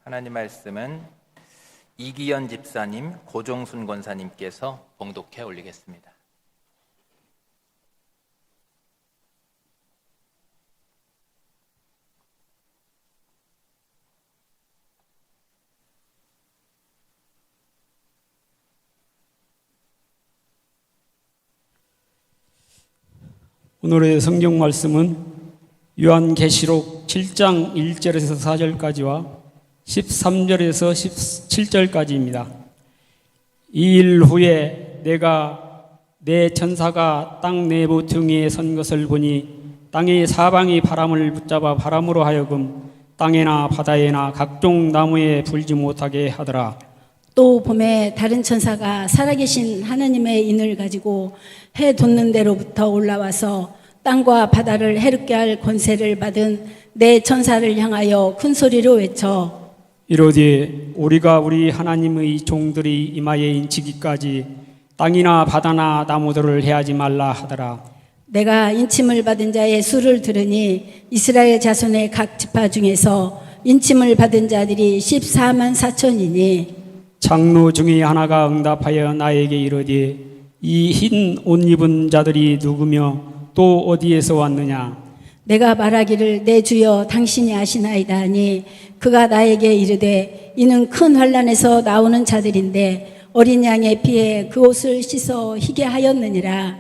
하나님 말씀은 이기연 집사님, 고종순 권사님께서 봉독해 올리겠습니다. 오늘의 성경 말씀은 요한계시록 7장 1절에서 4절까지와 13절에서 17절까지입니다. 이 일 후에 내가 내 천사가 땅 내부 등위에 선 것을 보니 땅의 사방이 바람을 붙잡아 바람으로 하여금 땅에나 바다에나 각종 나무에 불지 못하게 하더라. 또 봄에 다른 천사가 살아계신 하나님의 인을 가지고 해 돋는 데로부터 올라와서 땅과 바다를 해롭게 할 권세를 받은 내 천사를 향하여 큰 소리로 외쳐 이르되 우리가 우리 하나님의 종들이 이마에 인치기까지 땅이나 바다나 나무들을 해하지 말라 하더라. 내가 인침을 받은 자의 수를 들으니 이스라엘 자손의 각 지파 중에서 인침을 받은 자들이 14만 4천이니 장로 중에 하나가 응답하여 나에게 이르되 이 흰 옷 입은 자들이 누구며 또 어디에서 왔느냐? 내가 말하기를 내 주여 당신이 아시나이다 하니 그가 나에게 이르되 이는 큰 환난에서 나오는 자들인데 어린 양의 피에 그 옷을 씻어 희게 하였느니라.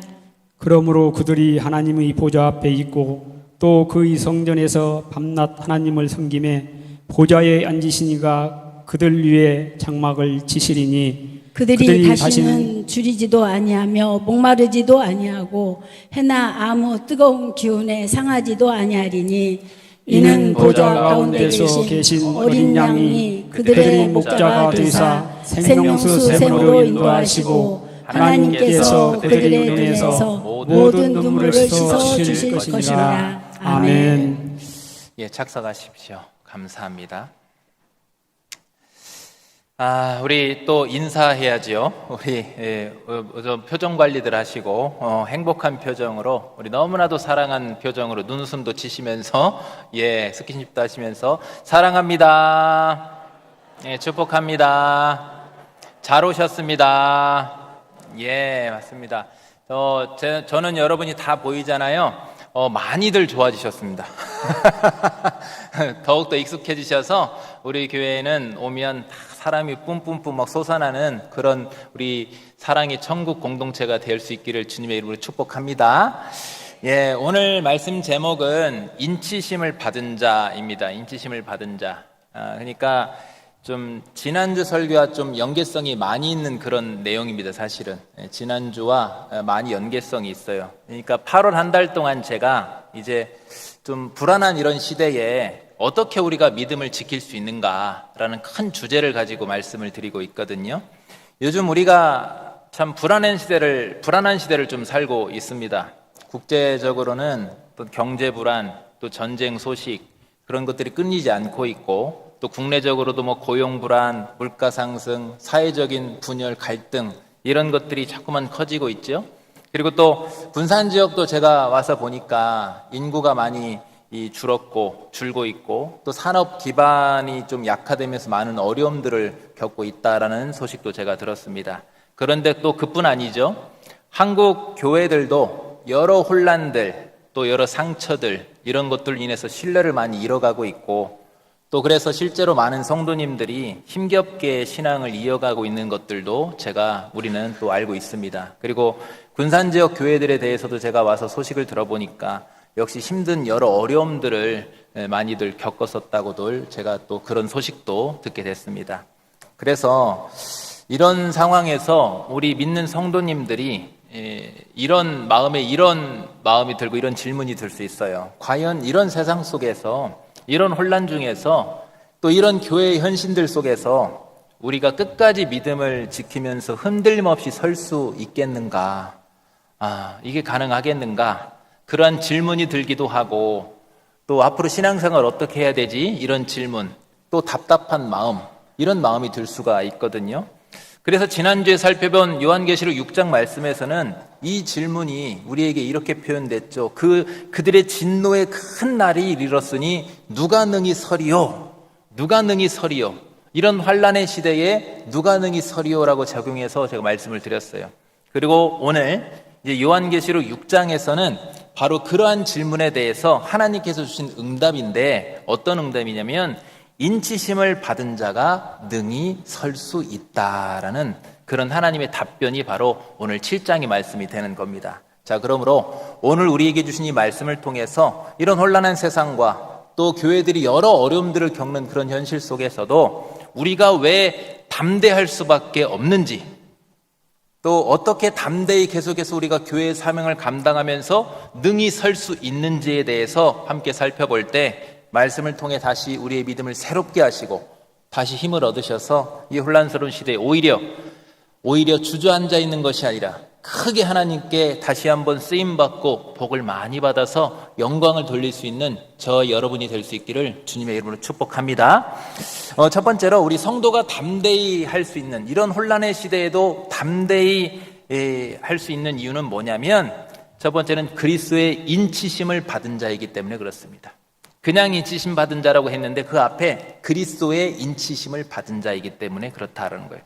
그러므로 그들이 하나님의 보좌 앞에 있고 또 그의 성전에서 밤낮 하나님을 섬기매 보좌에 앉으시니가 그들 위에 장막을 치시리니 그들이 다시는 줄이지도 아니하며 목마르지도 아니하고 해나 아무 뜨거운 기운에 상하지도 아니하리니 이는 보좌 가운데서 계신 어린 양이 그들의 목자가 되사 생명수 샘으로 인도하시고 하나님께서 그들의 눈에서 모든 눈물을 씻어 주실 것이니라. 아멘. 착석하십시오. 감사합니다. 우리 또 인사해야지요. 우리 표정 관리들 하시고 행복한 표정으로 우리 너무나도 사랑한 표정으로 눈웃음도 치시면서 스킨십도 하시면서 사랑합니다. 축복합니다. 잘 오셨습니다. 맞습니다. 저는 여러분이 다 보이잖아요. 많이들 좋아지셨습니다. 더욱더 익숙해지셔서 우리 교회에는 오면 사람이 뿜뿜뿜 막 솟아나는 그런 우리 사랑의 천국 공동체가 될 수 있기를 주님의 이름으로 축복합니다. 오늘 말씀 제목은 인치심을 받은 자입니다. 인치심을 받은 자. 그러니까 좀 지난주 설교와 좀 연계성이 많이 있는 그런 내용입니다. 사실은 지난주와 많이 연계성이 있어요. 그러니까 8월 한 달 동안 제가 이제 좀 불안한 이런 시대에 어떻게 우리가 믿음을 지킬 수 있는가라는 큰 주제를 가지고 말씀을 드리고 있거든요. 요즘 우리가 참 불안한 시대를 좀 살고 있습니다. 국제적으로는 또 경제 불안, 또 전쟁 소식 그런 것들이 끊이지 않고 있고 또 국내적으로도 고용 불안, 물가 상승, 사회적인 분열, 갈등 이런 것들이 자꾸만 커지고 있죠. 그리고 또 군산 지역도 제가 와서 보니까 인구가 많이 줄고 있고 또 산업 기반이 좀 약화되면서 많은 어려움들을 겪고 있다라는 소식도 제가 들었습니다. 그런데 또 그뿐 아니죠. 한국 교회들도 여러 혼란들 또 여러 상처들 이런 것들로 인해서 신뢰를 많이 잃어가고 있고 또 그래서 실제로 많은 성도님들이 힘겹게 신앙을 이어가고 있는 것들도 우리는 또 알고 있습니다. 그리고 군산 지역 교회들에 대해서도 제가 와서 소식을 들어보니까 역시 힘든 여러 어려움들을 많이들 겪었었다고들 제가 또 그런 소식도 듣게 됐습니다. 그래서 이런 상황에서 우리 믿는 성도님들이 이런 마음이 들고 이런 질문이 들 수 있어요. 과연 이런 세상 속에서 이런 혼란 중에서 또 이런 교회의 현신들 속에서 우리가 끝까지 믿음을 지키면서 흔들림 없이 설 수 있겠는가? 이게 가능하겠는가? 그러한 질문이 들기도 하고 또 앞으로 신앙생활 어떻게 해야 되지? 이런 질문, 또 답답한 마음, 이런 마음이 들 수가 있거든요. 그래서 지난주에 살펴본 요한계시록 6장 말씀에서는 이 질문이 우리에게 이렇게 표현됐죠. 그들의 진노의 큰 날이 이르렀으니 누가 능히 서리요? 누가 능히 서리요? 이런 환란의 시대에 누가 능히 서리요라고 적용해서 제가 말씀을 드렸어요. 그리고 오늘 이제 요한계시록 6장에서는 바로 그러한 질문에 대해서 하나님께서 주신 응답인데 어떤 응답이냐면 인치심을 받은 자가 능히 설 수 있다라는 그런 하나님의 답변이 바로 오늘 7장의 말씀이 되는 겁니다. 자, 그러므로 오늘 우리에게 주신 이 말씀을 통해서 이런 혼란한 세상과 또 교회들이 여러 어려움들을 겪는 그런 현실 속에서도 우리가 왜 담대할 수밖에 없는지, 또 어떻게 담대히 계속해서 우리가 교회의 사명을 감당하면서 능히 설 수 있는지에 대해서 함께 살펴볼 때 말씀을 통해 다시 우리의 믿음을 새롭게 하시고 다시 힘을 얻으셔서 이 혼란스러운 시대에 오히려 주저앉아 있는 것이 아니라 크게 하나님께 다시 한번 쓰임받고 복을 많이 받아서 영광을 돌릴 수 있는 저 여러분이 될 수 있기를 주님의 이름으로 축복합니다. 첫 번째로 우리 성도가 담대히 할 수 있는, 이런 혼란의 시대에도 담대히 할 수 있는 이유는 뭐냐면 첫 번째는 그리스도의 인치심을 받은 자이기 때문에 그렇습니다. 그냥 인치심 받은 자라고 했는데 그 앞에 그리스도의 인치심을 받은 자이기 때문에 그렇다는 거예요.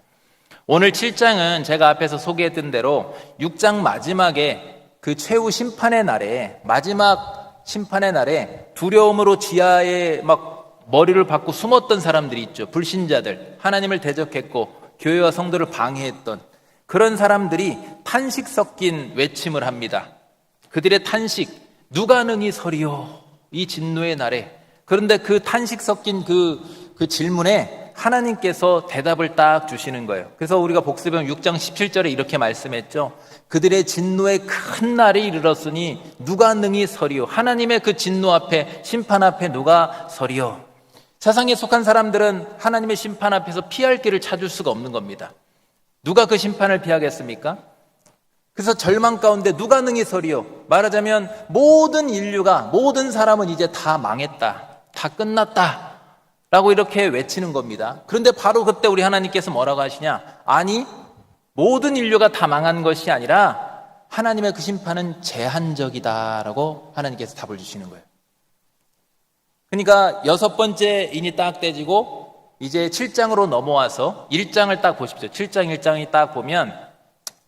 오늘 7장은 제가 앞에서 소개했던 대로 6장 마지막에 그 최후 심판의 날에, 마지막 심판의 날에 두려움으로 지하에 막 머리를 박고 숨었던 사람들이 있죠. 불신자들, 하나님을 대적했고 교회와 성도를 방해했던 그런 사람들이 탄식 섞인 외침을 합니다. 그들의 탄식, 누가 능히 서리요? 이 진노의 날에. 그런데 그 탄식 섞인 그 질문에 하나님께서 대답을 딱 주시는 거예요. 그래서 우리가 복습하면 6장 17절에 이렇게 말씀했죠. 그들의 진노의 큰 날이 이르렀으니 누가 능히 서리요? 하나님의 그 진노 앞에, 심판 앞에 누가 서리요? 세상에 속한 사람들은 하나님의 심판 앞에서 피할 길을 찾을 수가 없는 겁니다. 누가 그 심판을 피하겠습니까? 그래서 절망 가운데 누가 능히 서리요? 말하자면 모든 인류가, 모든 사람은 이제 다 망했다, 다 끝났다 라고 이렇게 외치는 겁니다. 그런데 바로 그때 우리 하나님께서 뭐라고 하시냐? 아니, 모든 인류가 다 망한 것이 아니라 하나님의 그 심판은 제한적이다라고 하나님께서 답을 주시는 거예요. 그러니까 6번째 인이 딱 떼지고 이제 7장으로 넘어와서 1장을 딱 보십시오. 7장 1장이 딱 보면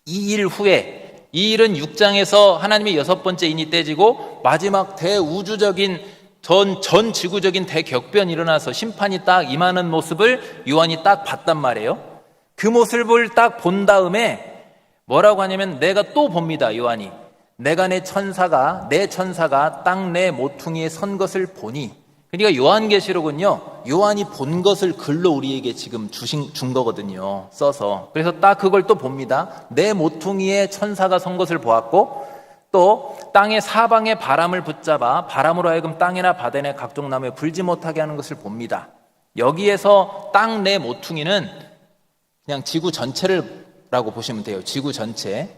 이 일 후에, 이 일은 6장에서 하나님의 6번째 인이 떼지고 마지막 대우주적인 전 지구적인 대격변이 일어나서 심판이 딱 임하는 모습을 요한이 딱 봤단 말이에요. 그 모습을 딱 본 다음에 뭐라고 하냐면 내가 또 봅니다. 요한이 내가 내 천사가 땅 내 모퉁이에 선 것을 보니. 그러니까 요한계시록은요, 요한이 본 것을 글로 우리에게 지금 준 거거든요, 써서. 그래서 딱 그걸 또 봅니다. 내 모퉁이에 천사가 선 것을 보았고 또 땅의 사방에 바람을 붙잡아 바람으로 하여금 땅이나 바다나 각종 나무에 불지 못하게 하는 것을 봅니다. 여기에서 땅 내 모퉁이는 그냥 지구 전체라고 보시면 돼요. 지구 전체.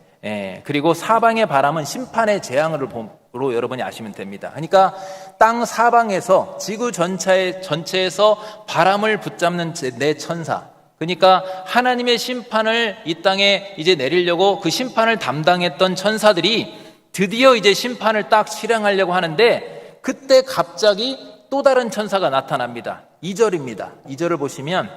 그리고 사방의 바람은 심판의 재앙으로 여러분이 아시면 됩니다. 그러니까 땅 사방에서 지구 전체에서 바람을 붙잡는 내 천사, 그러니까 하나님의 심판을 이 땅에 이제 내리려고 그 심판을 담당했던 천사들이 드디어 이제 심판을 딱 실행하려고 하는데 그때 갑자기 또 다른 천사가 나타납니다. 2절입니다. 2절을 보시면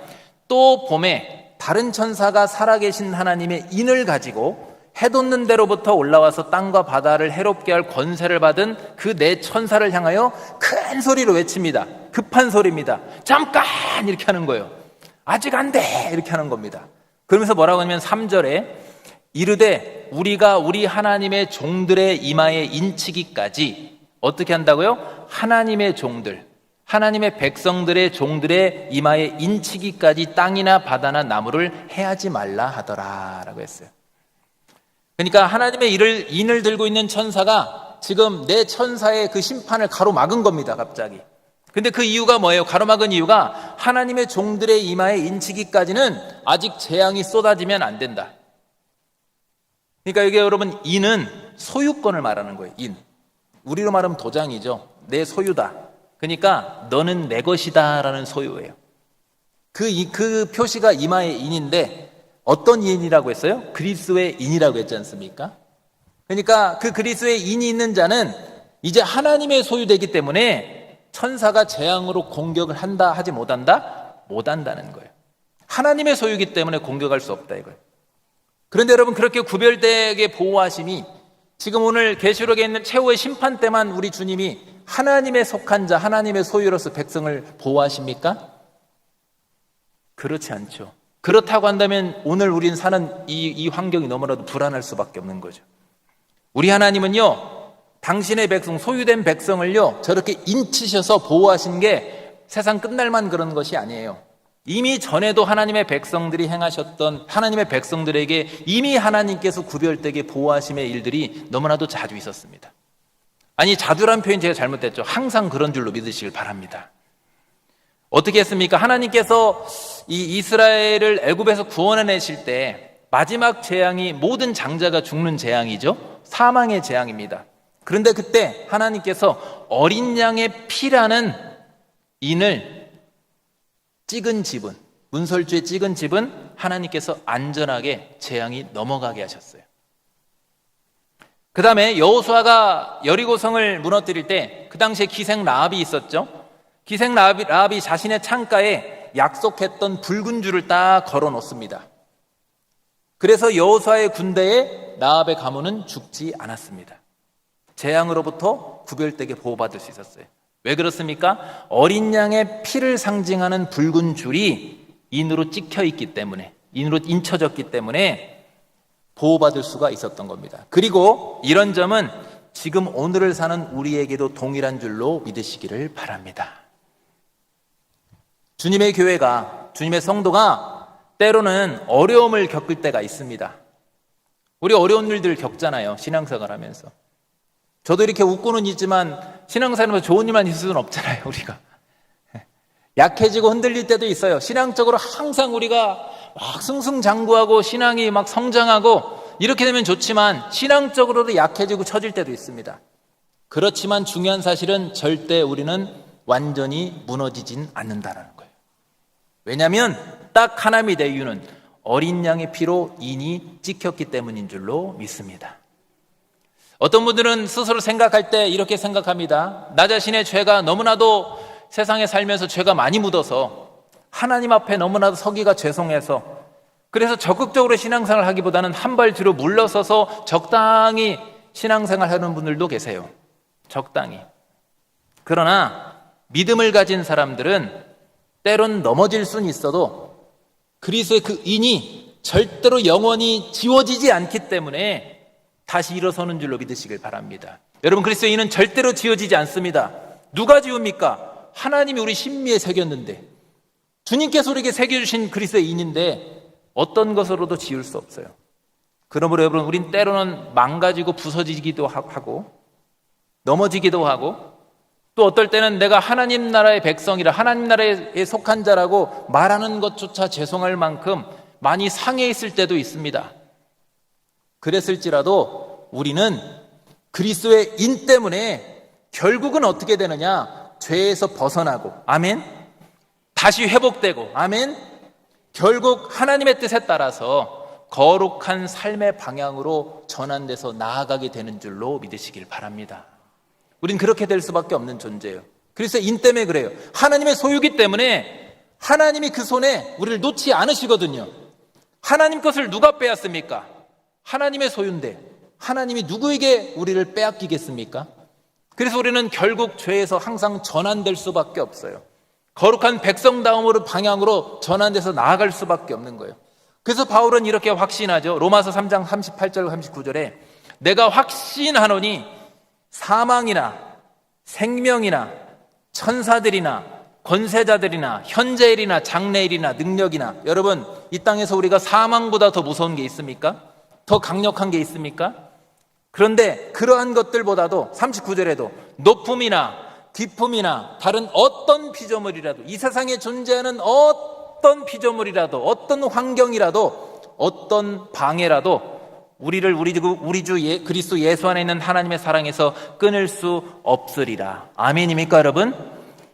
또 봄에 다른 천사가 살아계신 하나님의 인을 가지고 해 돋는 데로부터 올라와서 땅과 바다를 해롭게 할 권세를 받은 그 네 천사를 향하여 큰 소리로 외칩니다. 급한 소리입니다. 잠깐! 이렇게 하는 거예요. 아직 안 돼! 이렇게 하는 겁니다. 그러면서 뭐라고 하냐면 3절에 이르되 우리가 우리 하나님의 종들의 이마에 인치기까지 어떻게 한다고요? 하나님의 종들, 하나님의 백성들의 종들의 이마에 인치기까지 땅이나 바다나 나무를 해하지 말라 하더라 라고 했어요. 그러니까 하나님의 인을 들고 있는 천사가 지금 내 천사의 그 심판을 가로막은 겁니다. 갑자기. 근데 그 이유가 뭐예요? 가로막은 이유가 하나님의 종들의 이마에 인치기까지는 아직 재앙이 쏟아지면 안 된다. 그러니까 이게 여러분, 인은 소유권을 말하는 거예요. 인. 우리로 말하면 도장이죠. 내 소유다. 그러니까 너는 내 것이다 라는 소유예요. 그 표시가 이마의 인인데 어떤 인이라고 했어요? 그리스도의 인이라고 했지 않습니까? 그러니까 그 그리스도의 인이 있는 자는 이제 하나님의 소유되기 때문에 천사가 재앙으로 공격을 한다 하지 못한다? 못한다는 거예요. 하나님의 소유이기 때문에 공격할 수 없다 이거예요. 그런데 여러분, 그렇게 구별되게 보호하심이 지금 오늘 계시록에 있는 최후의 심판 때만 우리 주님이 하나님의 속한 자, 하나님의 소유로서 백성을 보호하십니까? 그렇지 않죠. 그렇다고 한다면 오늘 우린 사는 이 환경이 너무나도 불안할 수밖에 없는 거죠. 우리 하나님은요, 당신의 백성, 소유된 백성을요, 저렇게 인치셔서 보호하신 게 세상 끝날만 그런 것이 아니에요. 이미 전에도 하나님의 백성들이 행하셨던, 하나님의 백성들에게 이미 하나님께서 구별되게 보호하심의 일들이 너무나도 자주 있었습니다. 아니, 자주란 표현 제가 잘못됐죠. 항상 그런 줄로 믿으시길 바랍니다. 어떻게 했습니까? 하나님께서 이 이스라엘을 애굽에서 구원해내실 때 마지막 재앙이 모든 장자가 죽는 재앙이죠. 사망의 재앙입니다. 그런데 그때 하나님께서 어린 양의 피라는 인을 찍은 집은, 문설주에 찍은 집은 하나님께서 안전하게 재앙이 넘어가게 하셨어요. 그 다음에 여호수아가 여리고성을 무너뜨릴 때 그 당시에 기생 라합이 있었죠. 기생 라합이 자신의 창가에 약속했던 붉은 줄을 딱 걸어 놓습니다. 그래서 여호수아의 군대에 라합의 가문은 죽지 않았습니다. 재앙으로부터 구별되게 보호받을 수 있었어요. 왜 그렇습니까? 어린 양의 피를 상징하는 붉은 줄이 인으로 찍혀 있기 때문에, 인으로 인쳐졌기 때문에 보호받을 수가 있었던 겁니다. 그리고 이런 점은 지금 오늘을 사는 우리에게도 동일한 줄로 믿으시기를 바랍니다. 주님의 교회가, 주님의 성도가 때로는 어려움을 겪을 때가 있습니다. 우리 어려운 일들 겪잖아요, 신앙생활 하면서. 저도 이렇게 웃고는 있지만 신앙생활하면서 좋은 일만 있을 수는 없잖아요, 우리가. 약해지고 흔들릴 때도 있어요. 신앙적으로 항상 우리가 막 승승장구하고 신앙이 막 성장하고 이렇게 되면 좋지만 신앙적으로도 약해지고 처질 때도 있습니다. 그렇지만 중요한 사실은 절대 우리는 완전히 무너지진 않는다는 거예요. 왜냐하면 딱 하나님의 이유는 어린 양의 피로 인이 찍혔기 때문인 줄로 믿습니다. 어떤 분들은 스스로 생각할 때 이렇게 생각합니다. 나 자신의 죄가 너무나도 세상에 살면서 죄가 많이 묻어서 하나님 앞에 너무나도 서기가 죄송해서, 그래서 적극적으로 신앙생활을 하기보다는 한 발 뒤로 물러서서 적당히 신앙생활 하는 분들도 계세요. 적당히. 그러나 믿음을 가진 사람들은 때론 넘어질 수는 있어도 그리스도의 그 인이 절대로 영원히 지워지지 않기 때문에 다시 일어서는 줄로 믿으시길 바랍니다. 여러분, 그리스도의 인은 절대로 지워지지 않습니다. 누가 지웁니까? 하나님이 우리 심미에 새겼는데, 주님께서 우리에게 새겨주신 그리스도의 인인데 어떤 것으로도 지울 수 없어요. 그러므로 여러분, 우린 때로는 망가지고 부서지기도 하고 넘어지기도 하고, 또 어떨 때는 내가 하나님 나라의 백성이라, 하나님 나라에 속한 자라고 말하는 것조차 죄송할 만큼 많이 상해 있을 때도 있습니다. 그랬을지라도 우리는 그리스도의 인 때문에 결국은 어떻게 되느냐? 죄에서 벗어나고, 아멘, 다시 회복되고, 아멘, 결국 하나님의 뜻에 따라서 거룩한 삶의 방향으로 전환돼서 나아가게 되는 줄로 믿으시길 바랍니다. 우린 그렇게 될 수밖에 없는 존재예요. 그래서 인 때문에 그래요. 하나님의 소유기 때문에 하나님이 그 손에 우리를 놓지 않으시거든요. 하나님 것을 누가 빼앗습니까? 하나님의 소유인데 하나님이 누구에게 우리를 빼앗기겠습니까? 그래서 우리는 결국 죄에서 항상 전환될 수밖에 없어요. 거룩한 백성다움으로 방향으로 전환돼서 나아갈 수밖에 없는 거예요. 그래서 바울은 이렇게 확신하죠. 로마서 3장 38절 39절에 내가 확신하노니 사망이나 생명이나 천사들이나 권세자들이나 현재일이나 장래일이나 능력이나, 여러분, 이 땅에서 우리가 사망보다 더 무서운 게 있습니까? 더 강력한 게 있습니까? 그런데 그러한 것들보다도 39절에도 높음이나 깊음이나 다른 어떤 피조물이라도, 이 세상에 존재하는 어떤 피조물이라도, 어떤 환경이라도, 어떤 방해라도 우리를 우리 주 그리스도 예수 안에 있는 하나님의 사랑에서 끊을 수 없으리라. 아멘입니까, 여러분?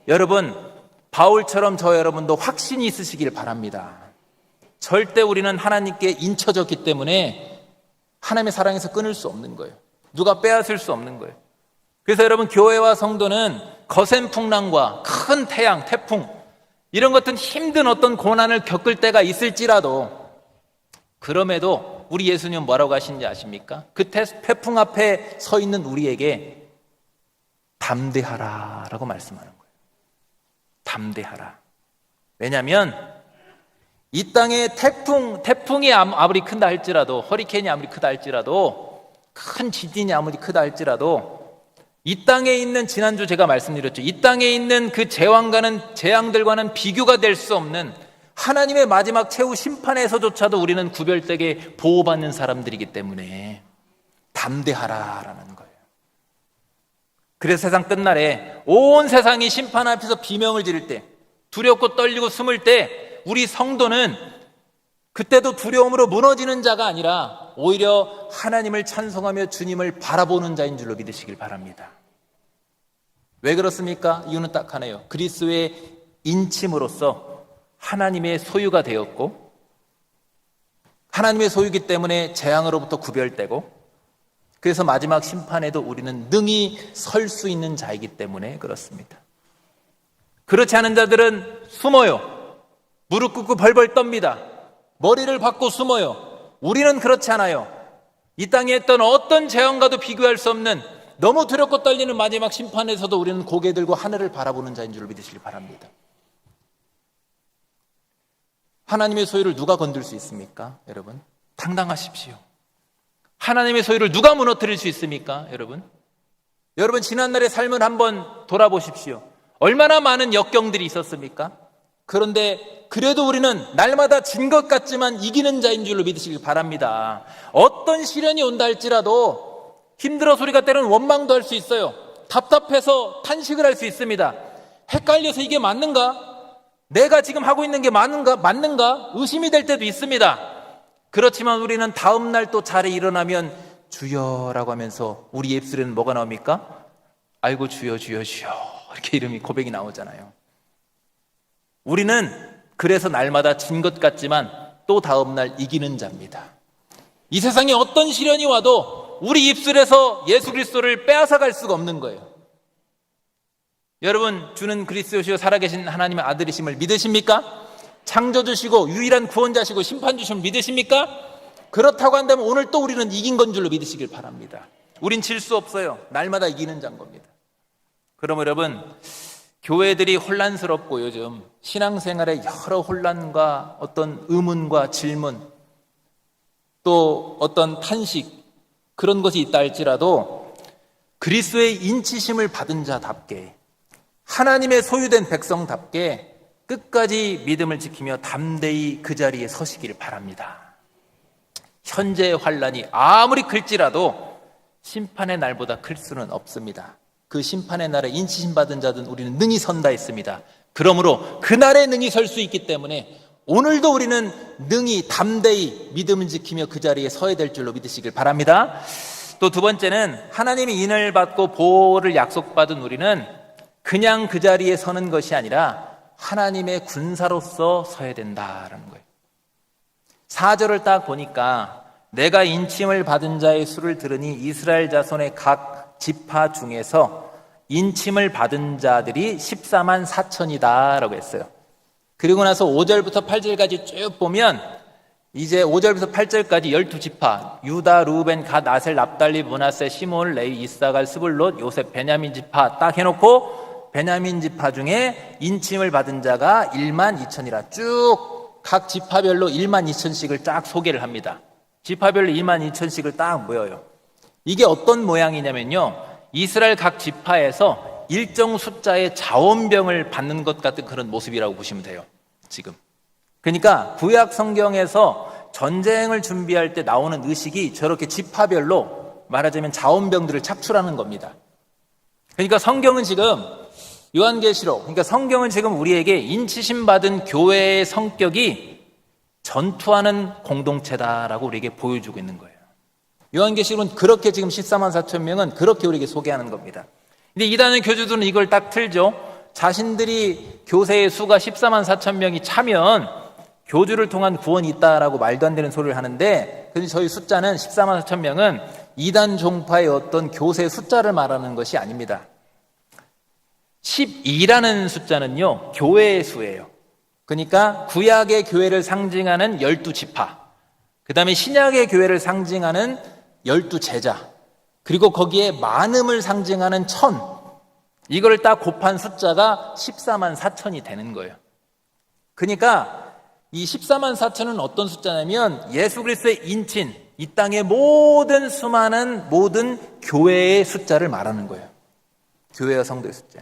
여러분, 바울처럼 저 여러분도 확신이 있으시길 바랍니다. 절대 우리는 하나님께 인쳐졌기 때문에 하나님의 사랑에서 끊을 수 없는 거예요. 누가 빼앗을 수 없는 거예요. 그래서 여러분, 교회와 성도는 거센 풍랑과 큰 태양, 태풍 이런 같은 힘든 어떤 고난을 겪을 때가 있을지라도 그럼에도 우리 예수님은 뭐라고 하시는지 아십니까? 그 태풍 앞에 서 있는 우리에게 담대하라 라고 말씀하는 거예요. 담대하라. 왜냐하면 이 땅에 태풍이 아무리 큰다 할지라도, 허리케인이 아무리 크다 할지라도, 큰 지진이 아무리 크다 할지라도 이 땅에 있는, 지난주 제가 말씀드렸죠, 이 땅에 있는 그 재앙들과는 비교가 될 수 없는 하나님의 마지막 최후 심판에서조차도 우리는 구별되게 보호받는 사람들이기 때문에 담대하라라는 거예요. 그래서 세상 끝날에 온 세상이 심판 앞에서 비명을 지를 때, 두렵고 떨리고 숨을 때 우리 성도는 그때도 두려움으로 무너지는 자가 아니라 오히려 하나님을 찬송하며 주님을 바라보는 자인 줄로 믿으시길 바랍니다. 왜 그렇습니까? 이유는 딱 하나예요. 그리스도의 인침으로써 하나님의 소유가 되었고, 하나님의 소유이기 때문에 재앙으로부터 구별되고, 그래서 마지막 심판에도 우리는 능히 설 수 있는 자이기 때문에 그렇습니다. 그렇지 않은 자들은 숨어요. 무릎 꿇고 벌벌 떱니다. 머리를 박고 숨어요. 우리는 그렇지 않아요. 이 땅에 했던 어떤 재앙과도 비교할 수 없는 너무 두렵고 떨리는 마지막 심판에서도 우리는 고개 들고 하늘을 바라보는 자인 줄 믿으시길 바랍니다. 하나님의 소유를 누가 건들 수 있습니까? 여러분, 당당하십시오. 하나님의 소유를 누가 무너뜨릴 수 있습니까? 여러분 지난날의 삶을 한번 돌아보십시오. 얼마나 많은 역경들이 있었습니까? 그런데 그래도 우리는 날마다 진 것 같지만 이기는 자인 줄로 믿으시길 바랍니다. 어떤 시련이 온다 할지라도 힘들어 소리가 때로는 원망도 할 수 있어요. 답답해서 탄식을 할 수 있습니다. 헷갈려서 이게 맞는가? 내가 지금 하고 있는 게 맞는가? 의심이 될 때도 있습니다. 그렇지만 우리는 다음 날 또 자리에 일어나면 주여라고 하면서 우리 입술에는 뭐가 나옵니까? 아이고 주여 주여 주여 이렇게 이름이 고백이 나오잖아요. 우리는 그래서 날마다 진 것 같지만 또 다음 날 이기는 자입니다. 이 세상에 어떤 시련이 와도 우리 입술에서 예수 그리스도를 빼앗아 갈 수가 없는 거예요. 여러분, 주는 그리스도시요 살아계신 하나님의 아들이심을 믿으십니까? 창조주시고 유일한 구원자시고 심판주심을 믿으십니까? 그렇다고 한다면 오늘 또 우리는 이긴 건 줄로 믿으시길 바랍니다. 우린 질 수 없어요. 날마다 이기는 자인 겁니다. 그럼 여러분, 교회들이 혼란스럽고 요즘 신앙생활에 여러 혼란과 어떤 의문과 질문, 또 어떤 탄식, 그런 것이 있다 할지라도 그리스도의 인치심을 받은 자답게, 하나님의 소유된 백성답게 끝까지 믿음을 지키며 담대히 그 자리에 서시길 바랍니다. 현재의 환란이 아무리 클지라도 심판의 날보다 클 수는 없습니다. 그 심판의 날에 인치심 받은 자든 우리는 능히 선다 했습니다. 그러므로 그날에 능히 설 수 있기 때문에 오늘도 우리는 능히 담대히 믿음을 지키며 그 자리에 서야 될 줄로 믿으시길 바랍니다. 또 두 번째는 하나님이 인을 받고 보호를 약속받은 우리는 그냥 그 자리에 서는 것이 아니라 하나님의 군사로서 서야 된다라는 거예요. 4절을 딱 보니까 내가 인침을 받은 자의 수를 들으니 이스라엘 자손의 각 지파 중에서 인침을 받은 자들이 14만 4천이다 라고 했어요. 그리고 나서 5절부터 8절까지 쭉 보면 이제 5절부터 8절까지 12지파 유다, 루벤, 갓, 아셀, 납달리, 므낫세, 시몬, 레위, 이사갈, 스불롯, 요셉, 베냐민 지파 딱 해놓고 베냐민 지파 중에 인침을 받은 자가 1만 2천이라 쭉 각 지파별로 1만 2천씩을 쫙 소개를 합니다. 지파별로 1만 2천씩을 딱 모여요. 이게 어떤 모양이냐면요, 이스라엘 각 지파에서 일정 숫자의 자원병을 받는 것 같은 그런 모습이라고 보시면 돼요. 지금 그러니까 구약 성경에서 전쟁을 준비할 때 나오는 의식이 저렇게 지파별로 말하자면 자원병들을 착출하는 겁니다. 그러니까 성경은 지금 요한계시록, 그러니까 성경은 지금 우리에게 인치심 받은 교회의 성격이 전투하는 공동체다라고 우리에게 보여주고 있는 거예요. 요한계시록은 그렇게 지금 14만 4천 명은 그렇게 우리에게 소개하는 겁니다. 근데 이단의 교주들은 이걸 딱 틀죠. 자신들이 교세의 수가 14만 4천 명이 차면 교주를 통한 구원이 있다라고 말도 안 되는 소리를 하는데, 그런데 저희 숫자는 14만 4천 명은 이단 종파의 어떤 교세 숫자를 말하는 것이 아닙니다. 12라는 숫자는요, 교회의 수예요. 그러니까 구약의 교회를 상징하는 12지파, 그 다음에 신약의 교회를 상징하는 12제자, 그리고 거기에 많음을 상징하는 1000, 이걸 딱 곱한 숫자가 14만 4천이 되는 거예요. 그러니까 이 14만 4천은 어떤 숫자냐면 예수 그리스도의 인친, 이 땅의 모든 수많은 모든 교회의 숫자를 말하는 거예요. 교회와 성도의 숫자.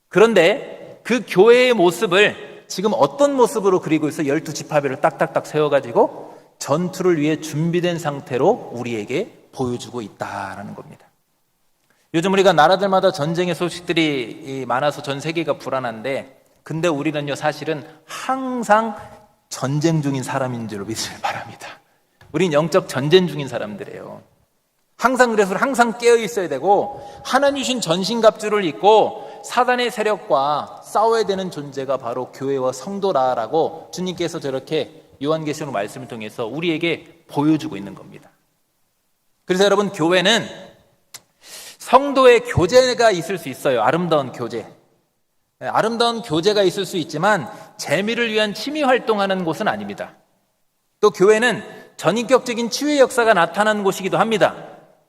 그런데 그 교회의 모습을 지금 어떤 모습으로 그리고 있어? 12지파별을 딱딱딱 세워가지고 전투를 위해 준비된 상태로 우리에게 보여주고 있다라는 겁니다. 요즘 우리가 나라들마다 전쟁의 소식들이 많아서 전 세계가 불안한데, 근데 우리는요 사실은 항상 전쟁 중인 사람인 줄 믿으시길 바랍니다. 우린 영적 전쟁 중인 사람들이에요. 항상 그래서 항상 깨어 있어야 되고, 하나님 주신 전신갑주를 입고 사단의 세력과 싸워야 되는 존재가 바로 교회와 성도라라고 주님께서 저렇게 요한계시록 말씀을 통해서 우리에게 보여주고 있는 겁니다. 그래서 여러분, 교회는 성도의 교제가 있을 수 있어요. 아름다운 교제. 아름다운 교제가 있을 수 있지만 재미를 위한 취미 활동하는 곳은 아닙니다. 또 교회는 전인격적인 치유의 역사가 나타나는 곳이기도 합니다.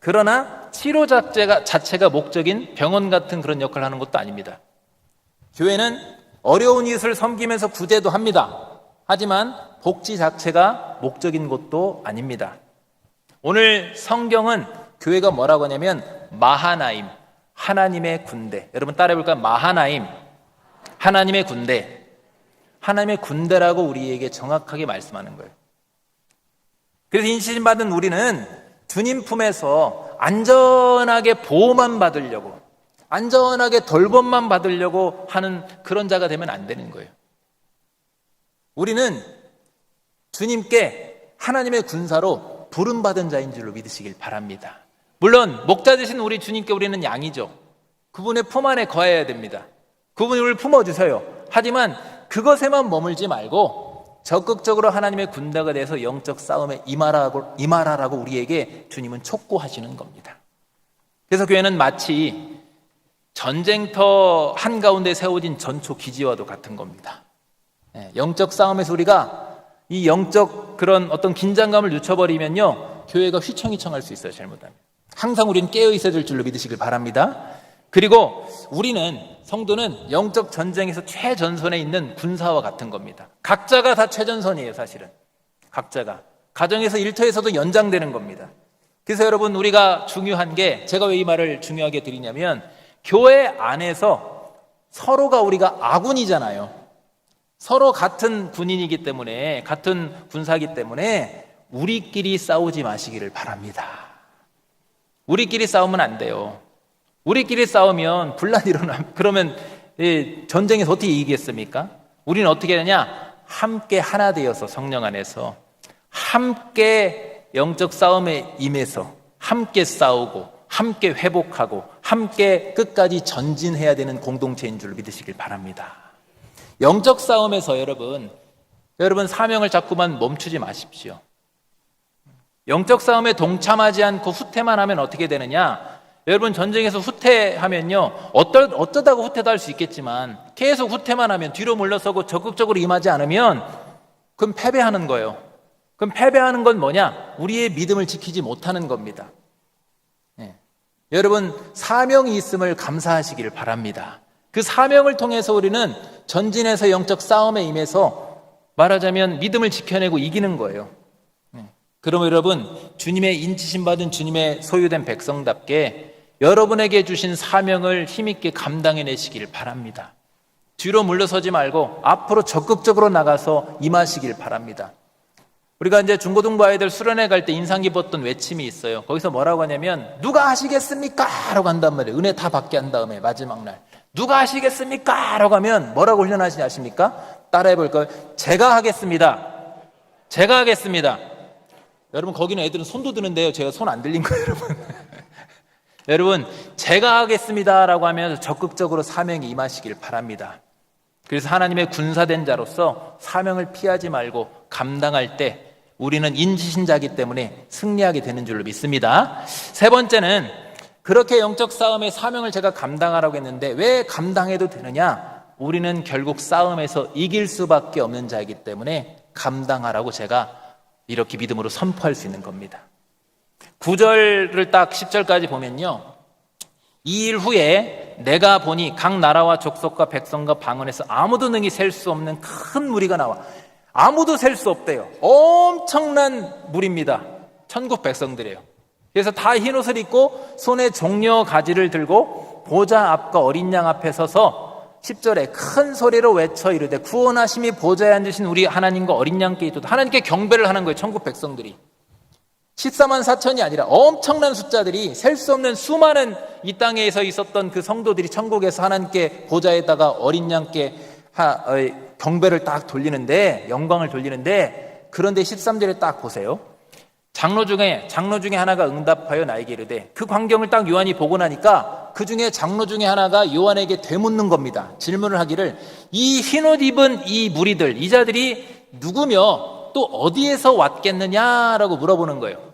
그러나 치료 자체가 목적인 병원 같은 그런 역할을 하는 것도 아닙니다. 교회는 어려운 이웃을 섬기면서 구제도 합니다. 하지만 복지 자체가 목적인 것도 아닙니다. 오늘 성경은 교회가 뭐라고 하냐면 마하나임, 하나님의 군대. 여러분 따라해볼까요? 마하나임, 하나님의 군대. 하나님의 군대라고 우리에게 정확하게 말씀하는 거예요. 그래서 인신받은 우리는 주님 품에서 안전하게 보호만 받으려고, 안전하게 돌봄만 받으려고 하는 그런 자가 되면 안 되는 거예요. 우리는 주님께 하나님의 군사로 부름받은 자인 줄로 믿으시길 바랍니다. 물론 목자 되신 우리 주님께 우리는 양이죠. 그분의 품 안에 거해야 됩니다. 그분이 우리를 품어주세요. 하지만 그것에만 머물지 말고 적극적으로 하나님의 군대가 돼서 영적 싸움에 임하라라고 우리에게 주님은 촉구하시는 겁니다. 그래서 교회는 마치 전쟁터 한가운데 세워진 전초 기지와도 같은 겁니다. 영적 싸움에서 우리가 이 영적 그런 어떤 긴장감을 늦춰버리면요, 교회가 휘청휘청할 수 있어요. 잘못하면. 항상 우리는 깨어 있어야 될 줄로 믿으시길 바랍니다. 그리고 우리는, 성도는 영적 전쟁에서 최전선에 있는 군사와 같은 겁니다. 각자가 다 최전선이에요. 사실은 각자가 가정에서 일터에서도 연장되는 겁니다. 그래서 여러분, 우리가 중요한 게, 제가 왜 이 말을 중요하게 드리냐면, 교회 안에서 서로가 우리가 아군이잖아요. 서로 같은 군인이기 때문에, 같은 군사이기 때문에 우리끼리 싸우지 마시기를 바랍니다. 우리끼리 싸우면 안 돼요. 우리끼리 싸우면 분란이 일어나. 그러면 전쟁에서 어떻게 이기겠습니까? 우리는 어떻게 하냐? 함께 하나 되어서, 성령 안에서 함께 영적 싸움에 임해서 함께 싸우고 함께 회복하고 함께 끝까지 전진해야 되는 공동체인 줄 믿으시길 바랍니다. 영적 싸움에서 여러분 사명을 자꾸만 멈추지 마십시오. 영적 싸움에 동참하지 않고 후퇴만 하면 어떻게 되느냐? 여러분, 전쟁에서 후퇴하면요, 어쩌다가 후퇴도 할 수 있겠지만 계속 후퇴만 하면, 뒤로 물러서고 적극적으로 임하지 않으면 그럼 패배하는 거예요. 그럼 패배하는 건 뭐냐? 우리의 믿음을 지키지 못하는 겁니다. 여러분, 사명이 있음을 감사하시기를 바랍니다. 그 사명을 통해서 우리는 전진해서 영적 싸움에 임해서 말하자면 믿음을 지켜내고 이기는 거예요. 그러면 여러분, 주님의 인치심 받은 주님의 소유된 백성답게 여러분에게 주신 사명을 힘있게 감당해내시길 바랍니다. 뒤로 물러서지 말고 앞으로 적극적으로 나가서 임하시길 바랍니다. 우리가 이제 중고등부 아이들 수련회 갈 때 인상 깊었던 외침이 있어요. 거기서 뭐라고 하냐면, 누가 하시겠습니까? 라고 한단 말이에요. 은혜 다 받게 한 다음에 마지막 날 누가 하시겠습니까? 라고 하면 뭐라고 훈련하시냐 아십니까? 따라해 볼까요? 제가 하겠습니다. 제가 하겠습니다. 여러분, 거기는 애들은 손도 드는데요, 제가 손 안 들린 거예요. 여러분 여러분, 제가 하겠습니다 라고 하면서 적극적으로 사명에 임하시길 바랍니다. 그래서 하나님의 군사된 자로서 사명을 피하지 말고 감당할 때 우리는 인지신자이기 때문에 승리하게 되는 줄로 믿습니다. 세 번째는 그렇게 영적 싸움의 사명을 제가 감당하라고 했는데 왜 감당해도 되느냐? 우리는 결국 싸움에서 이길 수밖에 없는 자이기 때문에 감당하라고 제가 이렇게 믿음으로 선포할 수 있는 겁니다. 9절을 딱 10절까지 보면요, 2일 후에 내가 보니 각 나라와 족속과 백성과 방언에서 아무도 능히 셀 수 없는 큰 무리가 나와. 아무도 셀 수 없대요. 엄청난 무리입니다. 천국 백성들이에요. 그래서 다 흰옷을 입고 손에 종려 가지를 들고 보좌 앞과 어린 양 앞에 서서 10절에 큰 소리로 외쳐 이르되 구원하심이 보좌에 앉으신 우리 하나님과 어린 양께 있도다. 하나님께 경배를 하는 거예요. 천국 백성들이 14만 4천이 아니라 엄청난 숫자들이, 셀 수 없는 수많은 이 땅에서 있었던 그 성도들이 천국에서 하나님께 보좌에다가 어린 양께 경배를 딱 돌리는데, 영광을 돌리는데, 그런데 13절에 딱 보세요. 장로 중에 하나가 응답하여 나에게 이르되, 그 광경을 딱 요한이 보고 나니까 그 중에 장로 중에 하나가 요한에게 되묻는 겁니다. 질문을 하기를, 이 흰옷 입은 이 무리들, 이 자들이 누구며 또 어디에서 왔겠느냐라고 물어보는 거예요.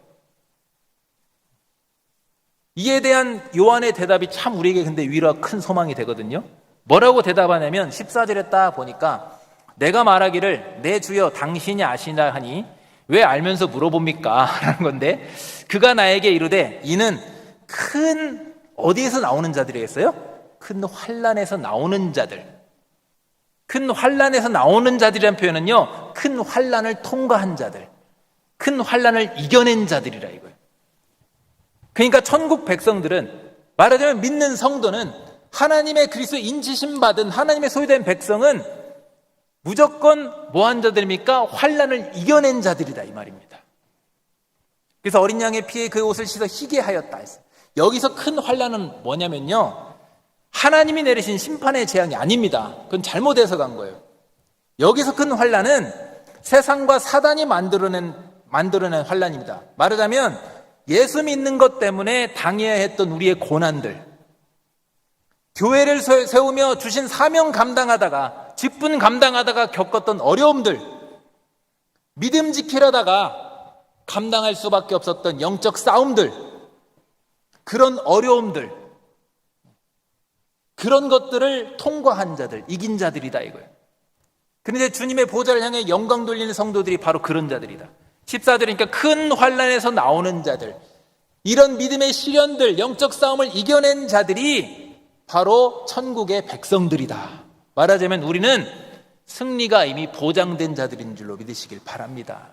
이에 대한 요한의 대답이 참 우리에게 근데 위로와 큰 소망이 되거든요. 뭐라고 대답하냐면 14절에 딱 보니까 내가 말하기를 내 주여 당신이 아시나 하니 왜 알면서 물어봅니까? 라는 건데, 그가 나에게 이르되 이는 큰, 어디에서 나오는 자들이겠어요? 큰 환난에서 나오는 자들. 큰 환난에서 나오는 자들이라는 표현은요, 큰 환난을 통과한 자들, 큰 환난을 이겨낸 자들이라 이거예요. 그러니까 천국 백성들은, 말하자면 믿는 성도는, 하나님의 그리스도 인치심 받은 하나님의 소유된 백성은 무조건 뭐한 자들입니까? 환난을 이겨낸 자들이다 이 말입니다. 그래서 어린 양의 피에 그 옷을 씻어 희게 하였다 했어요. 여기서 큰 환난은 뭐냐면요, 하나님이 내리신 심판의 재앙이 아닙니다. 그건 잘못 해석한 거예요. 여기서 큰 환난은 세상과 사단이 만들어낸 환난입니다. 말하자면 예수 믿는 것 때문에 당해야 했던 우리의 고난들, 교회를 세우며 주신 사명 감당하다가, 직분 감당하다가 겪었던 어려움들, 믿음 지키려다가 감당할 수밖에 없었던 영적 싸움들, 그런 어려움들, 그런 것들을 통과한 자들, 이긴 자들이다 이거예요. 그런데 주님의 보좌를 향해 영광 돌리는 성도들이 바로 그런 자들이다. 14절이니까 큰 환난에서 나오는 자들, 이런 믿음의 시련들, 영적 싸움을 이겨낸 자들이 바로 천국의 백성들이다. 말하자면 우리는 승리가 이미 보장된 자들인 줄로 믿으시길 바랍니다.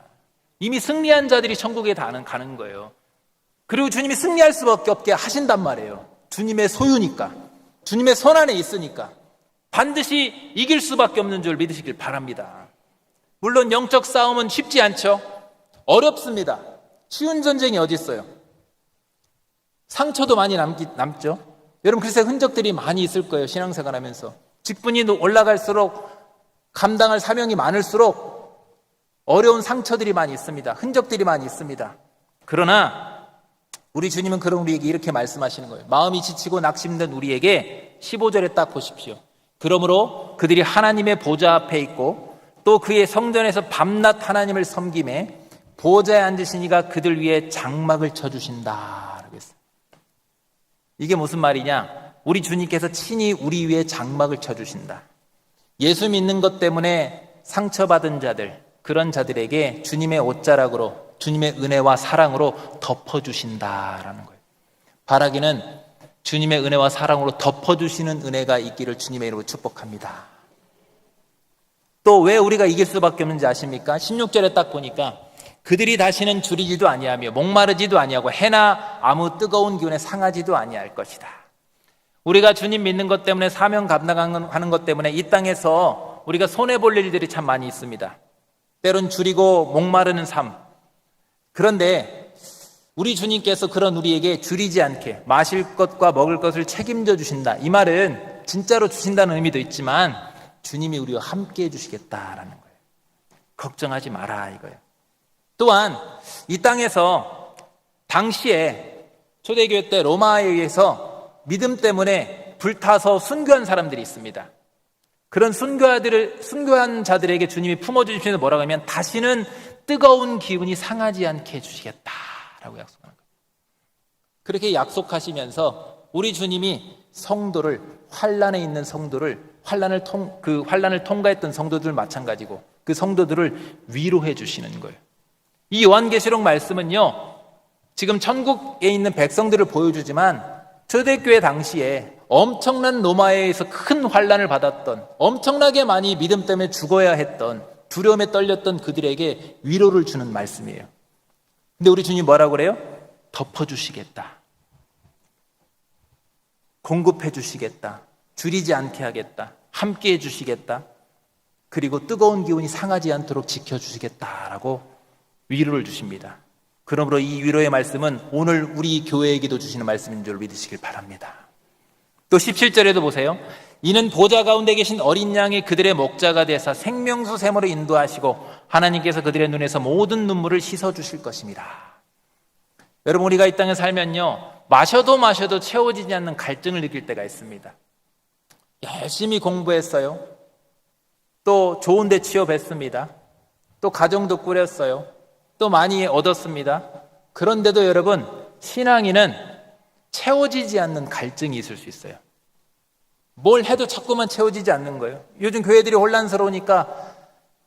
이미 승리한 자들이 천국에 가는 거예요. 그리고 주님이 승리할 수밖에 없게 하신단 말이에요. 주님의 소유니까, 주님의 손안에 있으니까 반드시 이길 수밖에 없는 줄 믿으시길 바랍니다. 물론 영적 싸움은 쉽지 않죠. 어렵습니다. 쉬운 전쟁이 어디 있어요? 상처도 많이 남죠. 여러분, 그래서 흔적들이 많이 있을 거예요. 신앙생활 하면서 직분이 올라갈수록, 감당할 사명이 많을수록 어려운 상처들이 많이 있습니다. 흔적들이 많이 있습니다. 그러나 우리 주님은 그런 우리에게 이렇게 말씀하시는 거예요. 마음이 지치고 낙심된 우리에게 15절에 딱 보십시오. 그러므로 그들이 하나님의 보좌 앞에 있고 또 그의 성전에서 밤낮 하나님을 섬김에 보좌에 앉으신 이가 그들 위에 장막을 쳐주신다. 이게 무슨 말이냐? 우리 주님께서 친히 우리 위에 장막을 쳐주신다. 예수 믿는 것 때문에 상처받은 자들, 그런 자들에게 주님의 옷자락으로, 주님의 은혜와 사랑으로 덮어주신다라는 거예요. 바라기는 주님의 은혜와 사랑으로 덮어주시는 은혜가 있기를 주님의 이름으로 축복합니다. 또 왜 우리가 이길 수밖에 없는지 아십니까? 16절에 딱 보니까 그들이 다시는 줄이지도 아니하며 목마르지도 아니하고 해나 아무 뜨거운 기운에 상하지도 아니할 것이다. 우리가 주님 믿는 것 때문에, 사명 감당하는 것 때문에 이 땅에서 우리가 손해볼 일들이 참 많이 있습니다. 때론 줄이고 목마르는 삶. 그런데 우리 주님께서 그런 우리에게 줄이지 않게 마실 것과 먹을 것을 책임져 주신다. 이 말은 진짜로 주신다는 의미도 있지만 주님이 우리와 함께 해주시겠다라는 거예요. 걱정하지 마라 이거예요. 또한 이 땅에서 당시에 초대교회 때 로마에 의해서 믿음 때문에 불타서 순교한 사람들이 있습니다. 그런 순교한 자들에게 주님이 품어주시면서 뭐라고 하면 다시는 뜨거운 기운이 상하지 않게 해주시겠다라고 약속하는 거예요. 그렇게 약속하시면서 우리 주님이 성도를, 환란에 있는 성도를, 환란을 통과했던 성도들 마찬가지고 그 성도들을 위로해 주시는 거예요. 이 요한계시록 말씀은요, 지금 천국에 있는 백성들을 보여주지만 초대교회 당시에 엄청난 로마에 의해서 큰 환란을 받았던, 엄청나게 많이 믿음 때문에 죽어야 했던, 두려움에 떨렸던 그들에게 위로를 주는 말씀이에요. 근데 우리 주님 뭐라고 그래요? 덮어주시겠다, 공급해 주시겠다, 줄이지 않게 하겠다, 함께 해주시겠다, 그리고 뜨거운 기운이 상하지 않도록 지켜주시겠다라고 위로를 주십니다. 그러므로 이 위로의 말씀은 오늘 우리 교회에게도 주시는 말씀인 줄 믿으시길 바랍니다. 또 17절에도 보세요. 이는 보좌 가운데 계신 어린 양이 그들의 목자가 되사 생명수 샘으로 인도하시고 하나님께서 그들의 눈에서 모든 눈물을 씻어주실 것입니다. 여러분, 우리가 이 땅에 살면요, 마셔도 채워지지 않는 갈증을 느낄 때가 있습니다. 열심히 공부했어요. 또 좋은 데 취업했습니다. 또 가정도 꾸렸어요. 또 많이 얻었습니다. 그런데도 여러분, 신앙인은 채워지지 않는 갈증이 있을 수 있어요. 뭘 해도 자꾸만 채워지지 않는 거예요. 요즘 교회들이 혼란스러우니까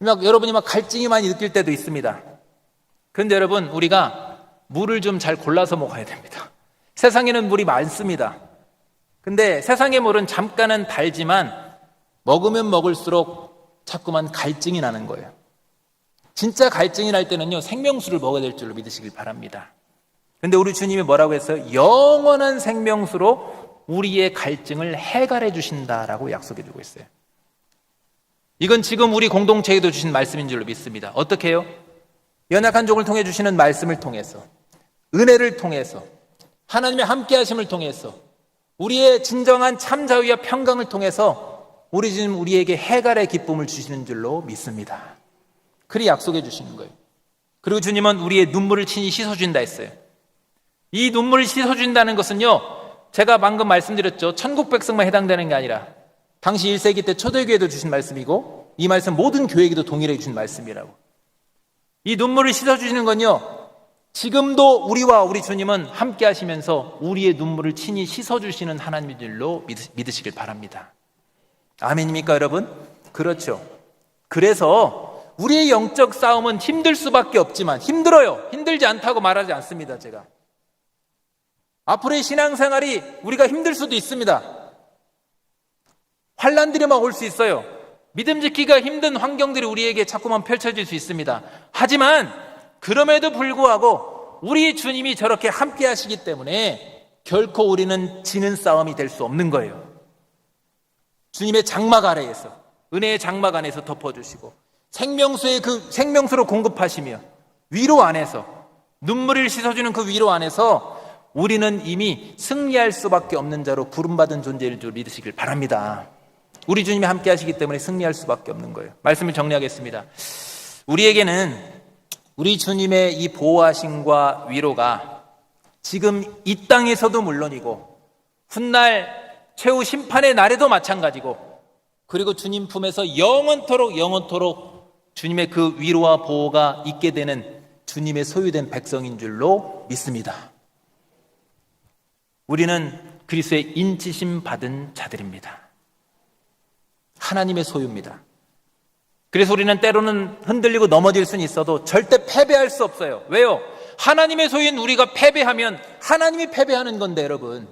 여러분이 갈증이 많이 느낄 때도 있습니다. 그런데 여러분, 우리가 물을 좀 잘 골라서 먹어야 됩니다. 세상에는 물이 많습니다. 근데 세상의 물은 잠깐은 달지만 먹으면 먹을수록 자꾸만 갈증이 나는 거예요. 진짜 갈증이 날 때는요, 생명수를 먹어야 될 줄로 믿으시길 바랍니다. 근데 우리 주님이 뭐라고 했어요? 영원한 생명수로 우리의 갈증을 해결해 주신다라고 약속해 주고 있어요. 이건 지금 우리 공동체에도 주신 말씀인 줄로 믿습니다. 어떻게 해요? 연약한 종을 통해 주시는 말씀을 통해서, 은혜를 통해서, 하나님의 함께 하심을 통해서, 우리의 진정한 참 자유와 평강을 통해서 우리 주님 우리에게 해갈의 기쁨을 주시는 줄로 믿습니다. 그리 약속해 주시는 거예요. 그리고 주님은 우리의 눈물을 친히 씻어준다 했어요. 이 눈물을 씻어준다는 것은요, 제가 방금 말씀드렸죠. 천국 백성만 해당되는 게 아니라 당시 1세기 때 초대교회도 주신 말씀이고 이 말씀 모든 교회에게도 동일하게 주신 말씀이라고. 이 눈물을 씻어주시는 건요, 지금도 우리와 우리 주님은 함께 하시면서 우리의 눈물을 친히 씻어주시는 하나님인 줄로 믿으시길 바랍니다. 아멘입니까 여러분? 그렇죠. 그래서 우리의 영적 싸움은 힘들 수밖에 없지만, 힘들어요. 힘들지 않다고 말하지 않습니다. 제가 앞으로의 신앙생활이 우리가 힘들 수도 있습니다. 환난들이 막 올 수 있어요. 믿음 지키기가 힘든 환경들이 우리에게 자꾸만 펼쳐질 수 있습니다. 하지만 그럼에도 불구하고 우리 주님이 저렇게 함께 하시기 때문에 결코 우리는 지는 싸움이 될 수 없는 거예요. 주님의 장막 아래에서, 은혜의 장막 안에서 덮어주시고 생명수의 그 생명수로 공급하시며 위로 안에서, 눈물을 씻어주는 그 위로 안에서 우리는 이미 승리할 수밖에 없는 자로 부름받은 존재일 줄 믿으시길 바랍니다. 우리 주님이 함께 하시기 때문에 승리할 수밖에 없는 거예요. 말씀을 정리하겠습니다. 우리에게는 우리 주님의 이 보호하심과 위로가 지금 이 땅에서도 물론이고 훗날 최후 심판의 날에도 마찬가지고, 그리고 주님 품에서 영원토록 주님의 그 위로와 보호가 있게 되는 주님의 소유된 백성인 줄로 믿습니다. 우리는 그리스도의 인치심 받은 자들입니다. 하나님의 소유입니다. 그래서 우리는 때로는 흔들리고 넘어질 수는 있어도 절대 패배할 수 없어요. 왜요? 하나님의 소유인 우리가 패배하면 하나님이 패배하는 건데, 여러분,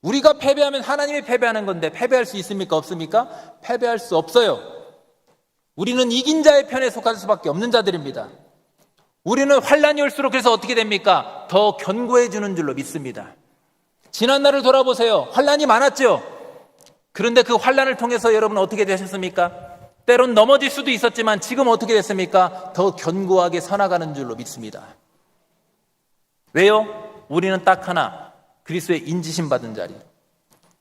우리가 패배하면 하나님이 패배하는 건데 패배할 수 있습니까? 없습니까? 패배할 수 없어요. 우리는 이긴 자의 편에 속할 수밖에 없는 자들입니다. 우리는 환난이 올수록 그래서 어떻게 됩니까? 더 견고해지는 줄로 믿습니다. 지난 날을 돌아보세요. 환난이 많았죠? 그런데 그 환난을 통해서 여러분 어떻게 되셨습니까? 때론 넘어질 수도 있었지만 지금 어떻게 됐습니까? 더 견고하게 서나가는 줄로 믿습니다. 왜요? 우리는 딱 하나, 그리스도의 인지심 받은 자리.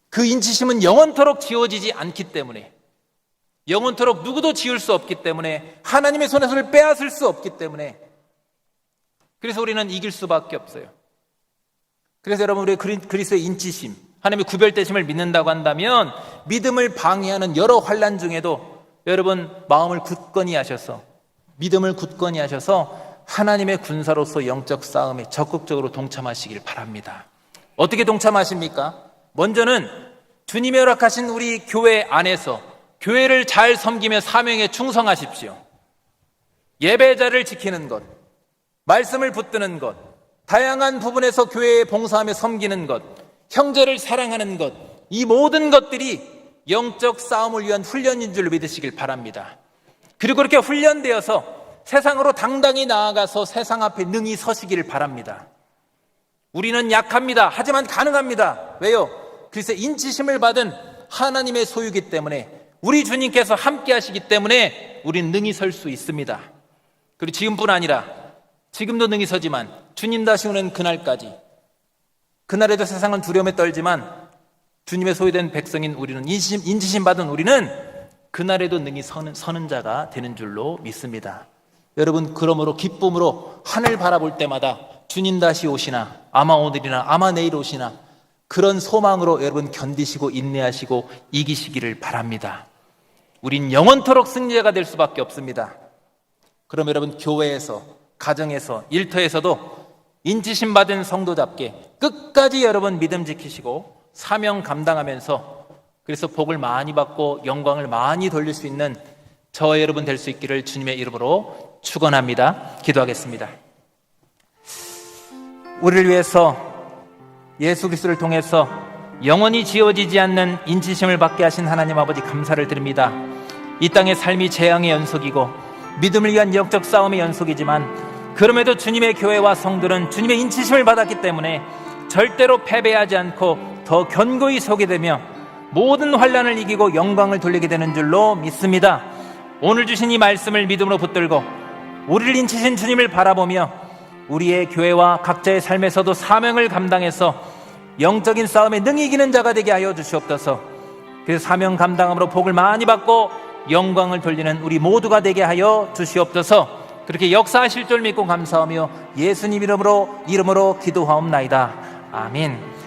그 인지심은 영원토록 지워지지 않기 때문에, 영원토록 누구도 지울 수 없기 때문에, 하나님의 손에서 빼앗을 수 없기 때문에, 그래서 우리는 이길 수밖에 없어요. 그래서 여러분, 우리 그리스도의 인치심, 하나님의 구별되심을 믿는다고 한다면 믿음을 방해하는 여러 환난 중에도 여러분 마음을 굳건히 하셔서, 믿음을 굳건히 하셔서 하나님의 군사로서 영적 싸움에 적극적으로 동참하시길 바랍니다. 어떻게 동참하십니까? 먼저는 주님이 허락하신 우리 교회 안에서 교회를 잘 섬기며 사명에 충성하십시오. 예배자를 지키는 것, 말씀을 붙드는 것, 다양한 부분에서 교회에 봉사하며 섬기는 것, 형제를 사랑하는 것, 이 모든 것들이 영적 싸움을 위한 훈련인 줄 믿으시길 바랍니다. 그리고 그렇게 훈련되어서 세상으로 당당히 나아가서 세상 앞에 능히 서시기를 바랍니다. 우리는 약합니다. 하지만 가능합니다. 왜요? 그리스도의 인치심을 받은 하나님의 소유이기 때문에, 우리 주님께서 함께 하시기 때문에 우리는 능히 설 수 있습니다. 그리고 지금뿐 아니라 지금도 능히 서지만 주님 다시 오는 그날까지, 그날에도 세상은 두려움에 떨지만 주님의 소유된 백성인 우리는, 인치심 받은 우리는 그날에도 능히 서는 자가 되는 줄로 믿습니다. 여러분, 그러므로 기쁨으로 하늘 바라볼 때마다 주님 다시 오시나, 아마 오늘이나 아마 내일 오시나, 그런 소망으로 여러분 견디시고 인내하시고 이기시기를 바랍니다. 우린 영원토록 승리자가 될 수밖에 없습니다. 그럼 여러분, 교회에서, 가정에서, 일터에서도 인치심 받은 성도답게 끝까지 여러분 믿음 지키시고 사명 감당하면서, 그래서 복을 많이 받고 영광을 많이 돌릴 수 있는 저와 여러분 될 수 있기를 주님의 이름으로 축원합니다. 기도하겠습니다. 우리를 위해서 예수 그리스도를 통해서 영원히 지워지지 않는 인치심을 받게 하신 하나님 아버지, 감사를 드립니다. 이 땅의 삶이 재앙의 연속이고 믿음을 위한 영적 싸움의 연속이지만, 그럼에도 주님의 교회와 성들은 주님의 인치심을 받았기 때문에 절대로 패배하지 않고 더 견고히 서게 되며 모든 환난을 이기고 영광을 돌리게 되는 줄로 믿습니다. 오늘 주신 이 말씀을 믿음으로 붙들고 우리를 인치신 주님을 바라보며 우리의 교회와 각자의 삶에서도 사명을 감당해서 영적인 싸움에 능히 이기는 자가 되게 하여 주시옵소서. 그래서 사명 감당함으로 복을 많이 받고 영광을 돌리는 우리 모두가 되게 하여 주시옵소서. 그렇게 역사하실 줄 믿고 감사하며 예수님 이름으로 기도하옵나이다. 아멘.